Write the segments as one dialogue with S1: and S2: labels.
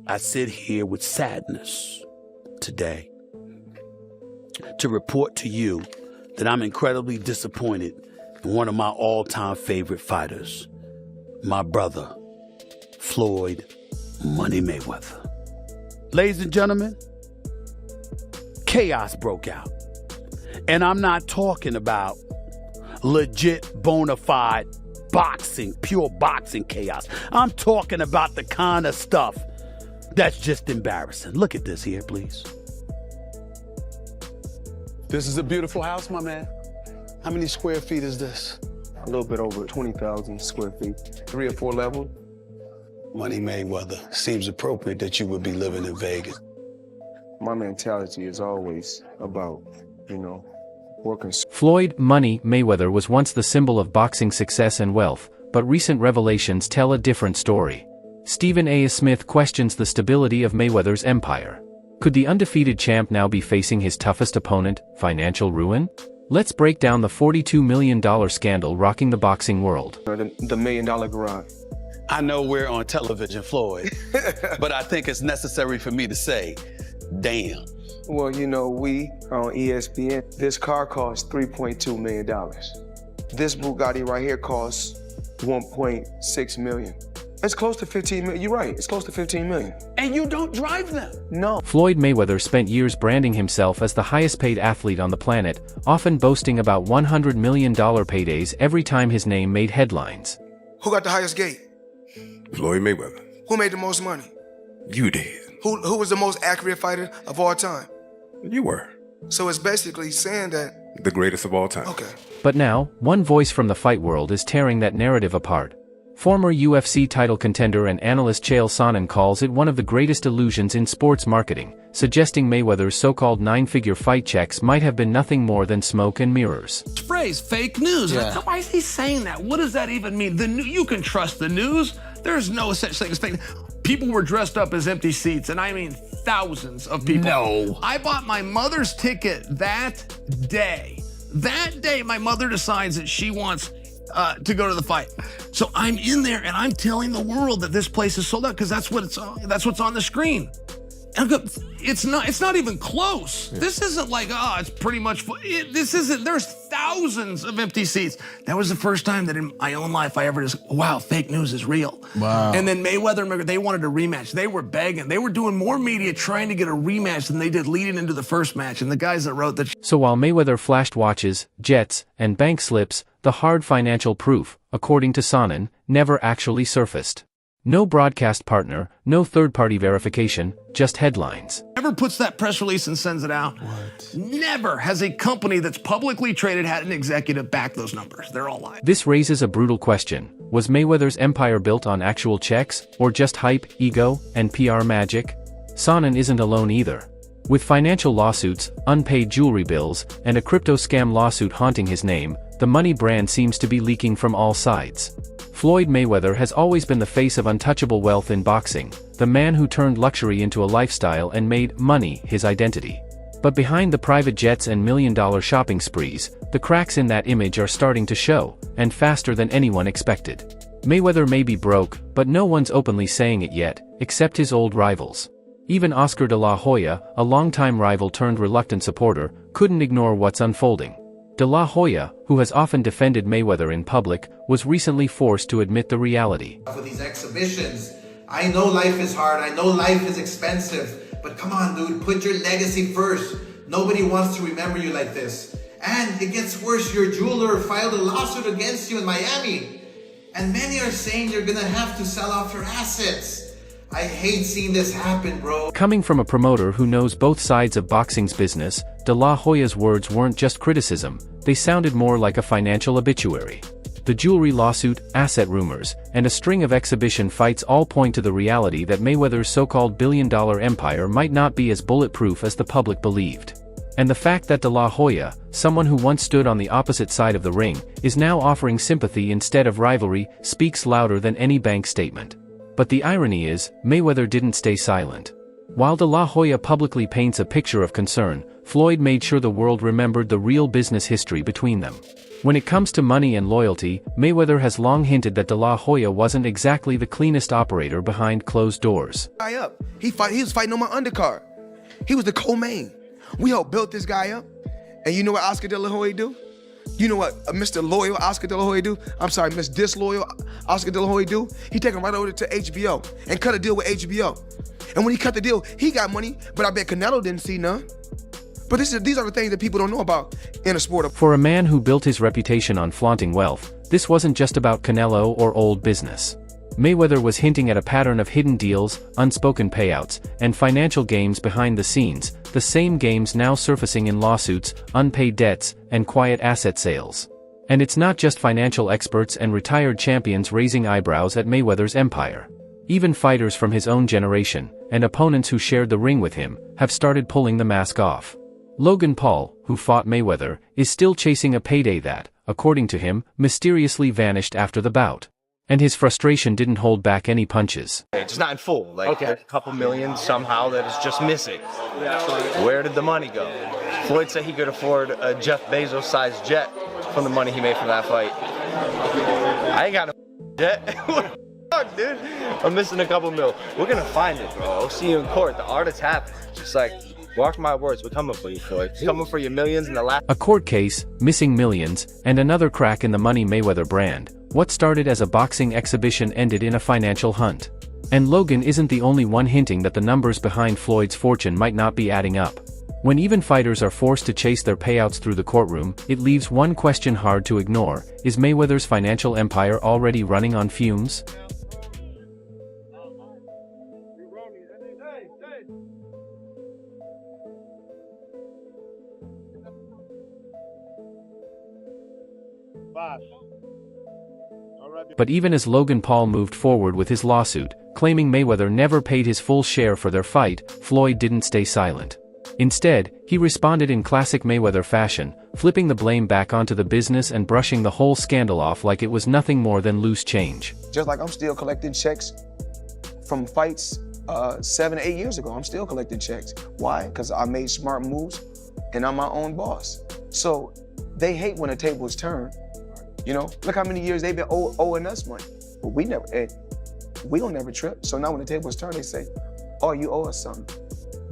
S1: I sit here with sadness today to report to you that I'm incredibly disappointed in one of my all-time favorite fighters, my brother, Floyd Money Mayweather. Ladies and gentlemen, chaos broke out. And I'm not talking about legit, bona fide boxing, pure boxing chaos. I'm talking about the kind of stuff that's just embarrassing. Look at this here, please.
S2: This is a beautiful house, my man. How many square feet is this?
S3: A little bit over 20,000 square feet. 3 or 4 levels.
S2: Money Mayweather, seems appropriate that you would be living in Vegas.
S3: My mentality is always about, working.
S4: Floyd Money Mayweather was once the symbol of boxing success and wealth, but recent revelations tell a different story. Stephen A. Smith questions the stability of Mayweather's empire. Could the undefeated champ now be facing his toughest opponent, financial ruin? Let's break down the $42 million scandal rocking the boxing world.
S3: The $1 million garage.
S1: I know we're on television, Floyd, but I think it's necessary for me to say, damn.
S3: Well, we on ESPN, this car costs $3.2 million. This Bugatti right here costs $1.6 million. It's close to 15 million. You're right, it's close to 15 million.
S1: And you don't drive them?
S3: No.
S4: Floyd Mayweather spent years branding himself as the highest paid athlete on the planet, often boasting about $100 million paydays every time his name made headlines.
S5: Who got the highest gate?
S6: Floyd Mayweather.
S5: Who made the most money?
S6: You did.
S5: Who was the most accurate fighter of all time?
S6: You were.
S5: So it's basically saying that...
S6: The greatest of all time.
S5: Okay.
S4: But now, one voice from the fight world is tearing that narrative apart. Former UFC title contender and analyst Chael Sonnen calls it one of the greatest illusions in sports marketing, suggesting Mayweather's so-called 9-figure fight checks might have been nothing more than smoke and mirrors.
S7: Phrase, fake news.
S2: Yeah.
S7: Why is he saying that? What does that even mean? You can trust the news. There's no such thing as fake. People were dressed up as empty seats, and I mean thousands of people.
S1: No.
S7: I bought my mother's ticket that day. That day, my mother decides that she wants to go to the fight. So I'm in there and I'm telling the world that this place is sold out because that's what's on the screen. And it's not even close. Yeah. This isn't like, it's pretty much, there's thousands of empty seats. That was the first time that in my own life I ever just, wow, fake news is real.
S2: Wow.
S7: And then Mayweather, they wanted a rematch. They were begging. They were doing more media trying to get a rematch than they did leading into the first match. And the guys that wrote that.
S4: So while Mayweather flashed watches, jets, and bank slips, the hard financial proof, according to Sonnen, never actually surfaced. No broadcast partner, no third-party verification, just headlines.
S7: Never puts that press release and sends it out.
S2: What?
S7: Never has a company that's publicly traded had an executive back those numbers. They're all lies.
S4: This raises a brutal question. Was Mayweather's empire built on actual checks, or just hype, ego, and PR magic? Sonnen isn't alone either. With financial lawsuits, unpaid jewelry bills, and a crypto scam lawsuit haunting his name, the money brand seems to be leaking from all sides. Floyd Mayweather has always been the face of untouchable wealth in boxing, the man who turned luxury into a lifestyle and made money his identity. But behind the private jets and million-dollar shopping sprees, the cracks in that image are starting to show, and faster than anyone expected. Mayweather may be broke, but no one's openly saying it yet, except his old rivals. Even Oscar de la Hoya, a longtime rival turned reluctant supporter, couldn't ignore what's unfolding. De la Hoya, who has often defended Mayweather in public, was recently forced to admit the reality.
S8: For these exhibitions, I know life is hard, I know life is expensive, but come on, dude, put your legacy first. Nobody wants to remember you like this. And it gets worse, your jeweler filed a lawsuit against you in Miami. And many are saying you're gonna have to sell off your assets. I hate seeing this happen, bro.
S4: Coming from a promoter who knows both sides of boxing's business, De La Hoya's words weren't just criticism, they sounded more like a financial obituary. The jewelry lawsuit, asset rumors, and a string of exhibition fights all point to the reality that Mayweather's so-called billion-dollar empire might not be as bulletproof as the public believed. And the fact that De La Hoya, someone who once stood on the opposite side of the ring, is now offering sympathy instead of rivalry, speaks louder than any bank statement. But the irony is, Mayweather didn't stay silent. While De La Hoya publicly paints a picture of concern, Floyd made sure the world remembered the real business history between them. When it comes to money and loyalty, Mayweather has long hinted that De La Hoya wasn't exactly the cleanest operator behind closed doors.
S5: Guy up. He was fighting on my undercard. He was the co-main. We helped build this guy up. And you know what Oscar De La Hoya do? You know what Mr. Loyal Oscar De La Hoya do? I'm sorry, Miss Disloyal Oscar De La Hoya do? He take him right over to HBO and cut a deal with HBO. And when he cut the deal, he got money, but I bet Canelo didn't see none. But these are the things that people don't know about in a sport.
S4: For a man who built his reputation on flaunting wealth, this wasn't just about Canelo or old business. Mayweather was hinting at a pattern of hidden deals, unspoken payouts, and financial games behind the scenes, the same games now surfacing in lawsuits, unpaid debts, and quiet asset sales. And it's not just financial experts and retired champions raising eyebrows at Mayweather's empire. Even fighters from his own generation, and opponents who shared the ring with him, have started pulling the mask off. Logan Paul, who fought Mayweather, is still chasing a payday that, according to him, mysteriously vanished after the bout. And his frustration didn't hold back any punches.
S9: It's not in full, like a couple million somehow that is just missing. Where did the money go? Floyd said he could afford a Jeff Bezos-sized jet from the money he made from that fight. I ain't got a jet. What the fuck, dude? I'm missing a couple mil. We're gonna find it, bro. I'll see you in court. The art is happening. Just like, mark my words, we're coming for you, Floyd. We're coming for your millions in the last.
S4: A court case, missing millions, and another crack in the Money Mayweather brand. What started as a boxing exhibition ended in a financial hunt. And Logan isn't the only one hinting that the numbers behind Floyd's fortune might not be adding up. When even fighters are forced to chase their payouts through the courtroom, it leaves one question hard to ignore: is Mayweather's financial empire already running on fumes? But even as Logan Paul moved forward with his lawsuit, claiming Mayweather never paid his full share for their fight, Floyd didn't stay silent. Instead, he responded in classic Mayweather fashion, flipping the blame back onto the business and brushing the whole scandal off like it was nothing more than loose change.
S3: Just like I'm still collecting checks from fights 7 to 8 years ago. I'm still collecting checks. Why? Because I made smart moves and I'm my own boss. So they hate when the tables turn. You know, look how many years they've been owing us money. But we don't never trip. So now when the tables turn, they say, oh, you owe us something.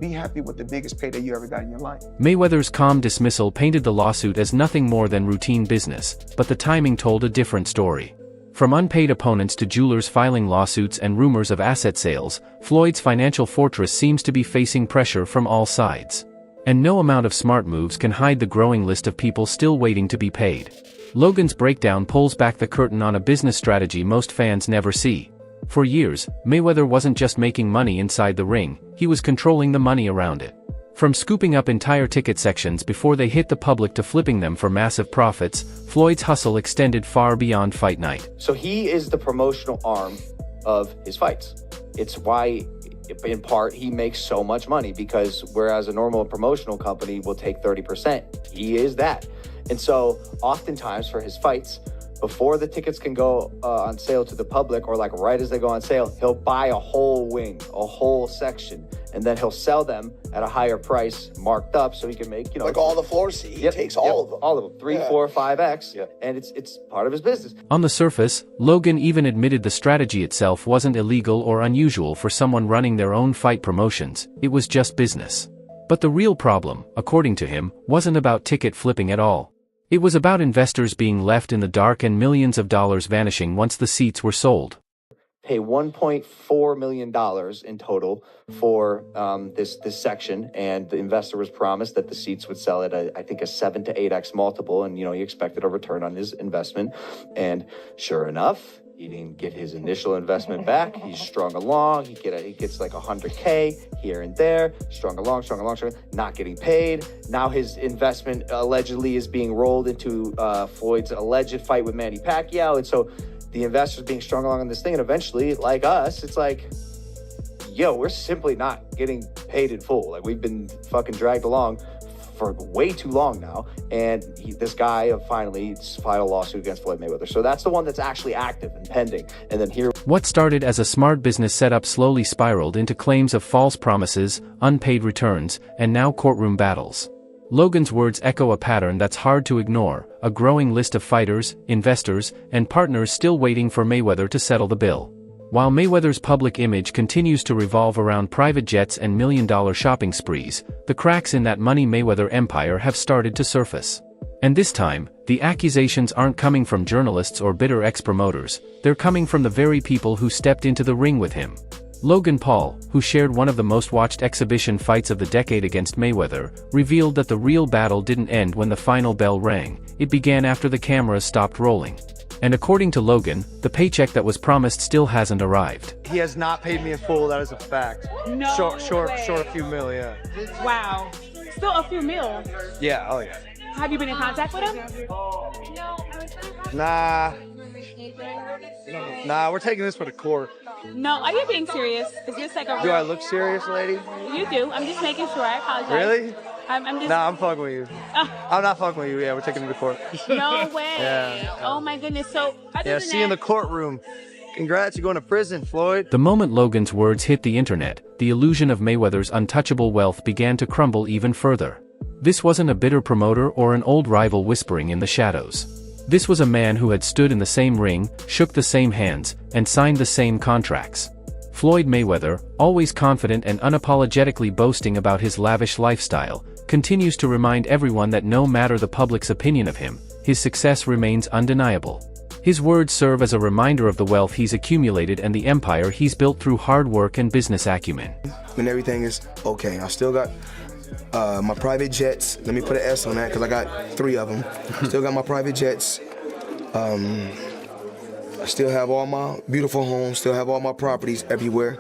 S3: Be happy with the biggest payday you ever got in your life.
S4: Mayweather's calm dismissal painted the lawsuit as nothing more than routine business, but the timing told a different story. From unpaid opponents to jewelers filing lawsuits and rumors of asset sales, Floyd's financial fortress seems to be facing pressure from all sides. And no amount of smart moves can hide the growing list of people still waiting to be paid. Logan's breakdown pulls back the curtain on a business strategy most fans never see. For years, Mayweather wasn't just making money inside the ring, he was controlling the money around it. From scooping up entire ticket sections before they hit the public to flipping them for massive profits, Floyd's hustle extended far beyond fight night.
S10: So he is the promotional arm of his fights. It's why, in part, he makes so much money, because whereas a normal promotional company will take 30%, he is that. And so oftentimes for his fights, before the tickets can go on sale to the public, or like right as they go on sale, he'll buy a whole wing, a whole section, and then he'll sell them at a higher price, marked up, so he can make, you know,
S11: like all the floor seats. He takes all of them.
S10: All of them, 3, 4, 5x, and it's part of his business.
S4: On the surface, Logan even admitted the strategy itself wasn't illegal or unusual for someone running their own fight promotions, it was just business. But the real problem, according to him, wasn't about ticket flipping at all. It was about investors being left in the dark and millions of dollars vanishing once the seats were sold.
S10: Pay $1.4 million in total for this section, and the investor was promised that the seats would sell at I think a 7 to 8x multiple, and you know, he expected a return on his investment. And sure enough, he didn't get his initial investment back. He's strung along. He gets like 100K here and there, strung along, not getting paid. Now his investment allegedly is being rolled into Floyd's alleged fight with Manny Pacquiao, and so the investors being strung along on this thing, and eventually, like us, it's like, yo, we're simply not getting paid in full. Like, we've been fucking dragged along for way too long now, and this guy finally filed a lawsuit against Floyd Mayweather. So that's the one that's actually active and pending. And then here,
S4: what started as a smart business setup slowly spiraled into claims of false promises, unpaid returns, and now courtroom battles. Logan's words echo a pattern that's hard to ignore: a growing list of fighters, investors, and partners still waiting for Mayweather to settle the bill. While Mayweather's public image continues to revolve around private jets and million-dollar shopping sprees, the cracks in that money Mayweather empire have started to surface. And this time, the accusations aren't coming from journalists or bitter ex-promoters, they're coming from the very people who stepped into the ring with him. Logan Paul, who shared one of the most watched exhibition fights of the decade against Mayweather, revealed that the real battle didn't end when the final bell rang, it began after the cameras stopped rolling. And according to Logan, the paycheck that was promised still hasn't arrived.
S9: He has not paid me in full, that is a fact.
S12: No
S9: Short
S12: way.
S9: a few mil, yeah.
S12: Wow. Still a few mil.
S9: Yeah, oh yeah.
S12: Have you been in contact with him?
S9: Nah, we're taking this for the court.
S12: No, are you being serious? Is this like a
S9: Do I look serious, lady?
S12: You do. I'm just making sure. I apologize.
S9: Really?
S12: I'm just...
S9: Nah, I'm fucking with you. I'm not fucking with you. Yeah, we're taking him to court.
S12: No way.
S9: Yeah.
S12: Oh my goodness. So,
S9: Yeah, see you in the courtroom. Congrats, you're going to prison, Floyd.
S4: The moment Logan's words hit the internet, the illusion of Mayweather's untouchable wealth began to crumble even further. This wasn't a bitter promoter or an old rival whispering in the shadows. This was a man who had stood in the same ring, shook the same hands, and signed the same contracts. Floyd Mayweather, always confident and unapologetically boasting about his lavish lifestyle, continues to remind everyone that no matter the public's opinion of him, his success remains undeniable. His words serve as a reminder of the wealth he's accumulated and the empire he's built through hard work and business acumen.
S5: When everything is okay, I still got my private jets. Let me put an S on that because I got 3 of them. Still got my private jets. I still have all my beautiful homes, still have all my properties everywhere,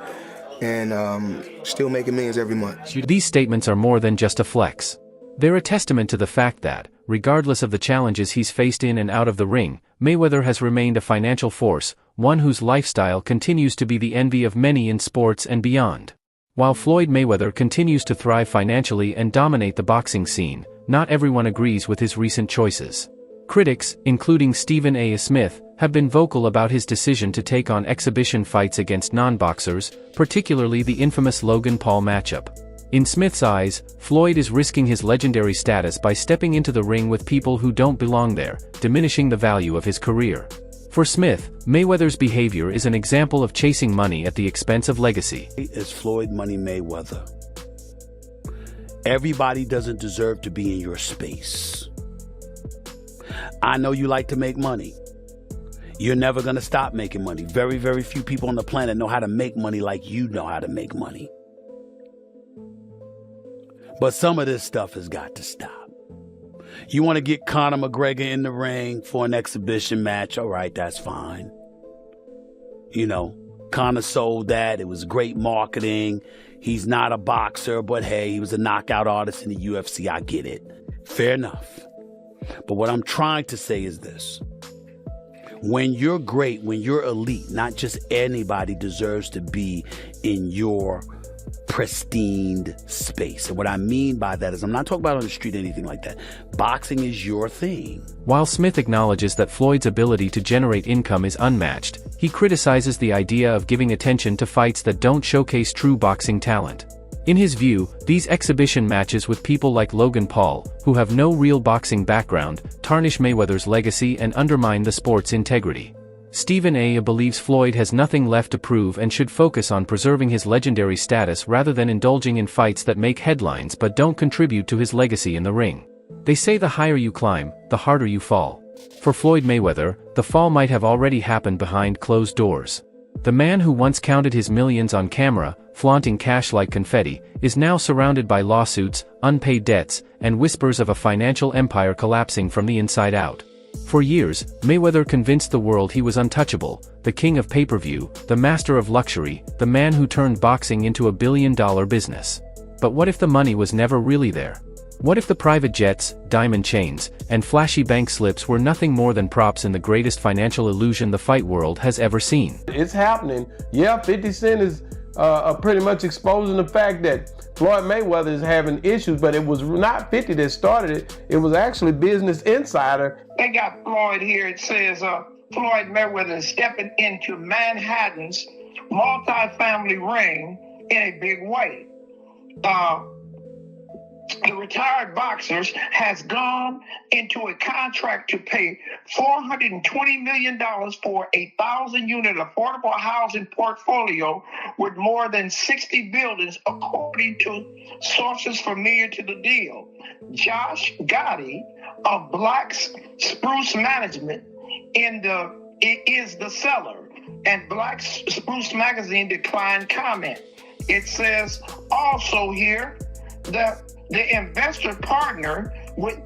S5: and still making millions every month.
S4: These statements are more than just a flex. They're a testament to the fact that, regardless of the challenges he's faced in and out of the ring, Mayweather has remained a financial force, one whose lifestyle continues to be the envy of many in sports and beyond. While Floyd Mayweather continues to thrive financially and dominate the boxing scene, not everyone agrees with his recent choices. Critics, including Stephen A. Smith, have been vocal about his decision to take on exhibition fights against non-boxers, particularly the infamous Logan Paul matchup. In Smith's eyes, Floyd is risking his legendary status by stepping into the ring with people who don't belong there, diminishing the value of his career. For Smith, Mayweather's behavior is an example of chasing money at the expense of legacy.
S1: It's Floyd Money Mayweather. Everybody doesn't deserve to be in your space. I know you like to make money. You're never going to stop making money. Very, very few people on the planet know how to make money like you know how to make money. But some of this stuff has got to stop. You want to get Conor McGregor in the ring for an exhibition match? All right, that's fine. You know, Conor sold that. It was great marketing. He's not a boxer, but hey, he was a knockout artist in the UFC. I get it. Fair enough. But what I'm trying to say is this. When you're great, when you're elite, not just anybody deserves to be in your pristine space. And what I mean by that is I'm not talking about on the street or anything like that. Boxing is your thing.
S4: While Smith acknowledges that Floyd's ability to generate income is unmatched, he criticizes the idea of giving attention to fights that don't showcase true boxing talent. In his view, these exhibition matches with people like Logan Paul, who have no real boxing background, tarnish Mayweather's legacy and undermine the sport's integrity. Stephen A. believes Floyd has nothing left to prove and should focus on preserving his legendary status rather than indulging in fights that make headlines but don't contribute to his legacy in the ring. They say the higher you climb, the harder you fall. For Floyd Mayweather, the fall might have already happened behind closed doors. The man who once counted his millions on camera, flaunting cash like confetti, is now surrounded by lawsuits, unpaid debts, and whispers of a financial empire collapsing from the inside out. For years, Mayweather convinced the world he was untouchable, the king of pay-per-view, the master of luxury, the man who turned boxing into a billion-dollar business. But what if the money was never really there? What if the private jets, diamond chains, and flashy bank slips were nothing more than props in the greatest financial illusion the fight world has ever seen?
S13: It's happening. Yeah, 50 Cent is pretty much exposing the fact that Floyd Mayweather is having issues, but it was not 50 that started it. It was actually Business Insider.
S14: They got Floyd here. It says Floyd Mayweather is stepping into Manhattan's multi-family ring in a big way. The retired boxer has gone into a contract to pay $420 million for a 1,000-unit affordable housing portfolio with more than 60 buildings, according to sources familiar to the deal. Josh Gotti of Black Spruce Management is the seller, and Black Spruce Magazine declined comment. It says also here that the investor partnered with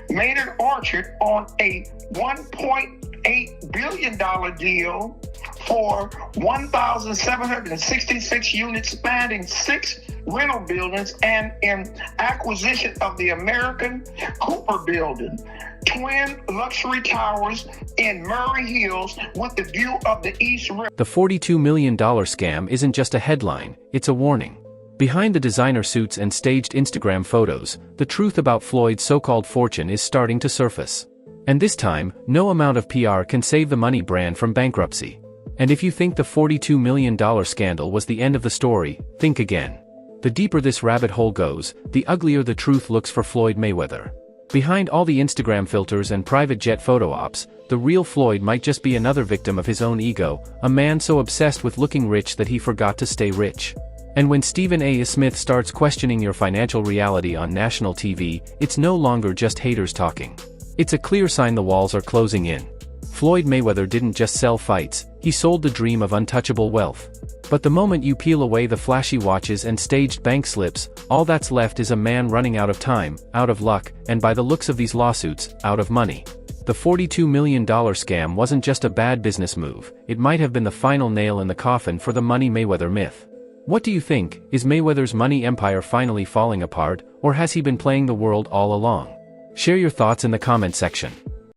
S14: Maynard Orchard on a $1.8 billion deal for 1,766 units spanning 6 rental buildings and an acquisition of the American Cooper Building, twin luxury towers in Murray Hills with the view of the East River.
S4: The $42 million scam isn't just a headline, it's a warning. Behind the designer suits and staged Instagram photos, the truth about Floyd's so-called fortune is starting to surface. And this time, no amount of PR can save the money brand from bankruptcy. And if you think the $42 million scandal was the end of the story, think again. The deeper this rabbit hole goes, the uglier the truth looks for Floyd Mayweather. Behind all the Instagram filters and private jet photo ops, the real Floyd might just be another victim of his own ego, a man so obsessed with looking rich that he forgot to stay rich. And when Stephen A. Smith starts questioning your financial reality on national TV, it's no longer just haters talking. It's a clear sign the walls are closing in. Floyd Mayweather didn't just sell fights, he sold the dream of untouchable wealth. But the moment you peel away the flashy watches and staged bank slips, all that's left is a man running out of time, out of luck, and by the looks of these lawsuits, out of money. The $42 million scam wasn't just a bad business move, it might have been the final nail in the coffin for the Money Mayweather myth. What do you think? Is Mayweather's money empire finally falling apart, or has he been playing the world all along? Share your thoughts in the comment section.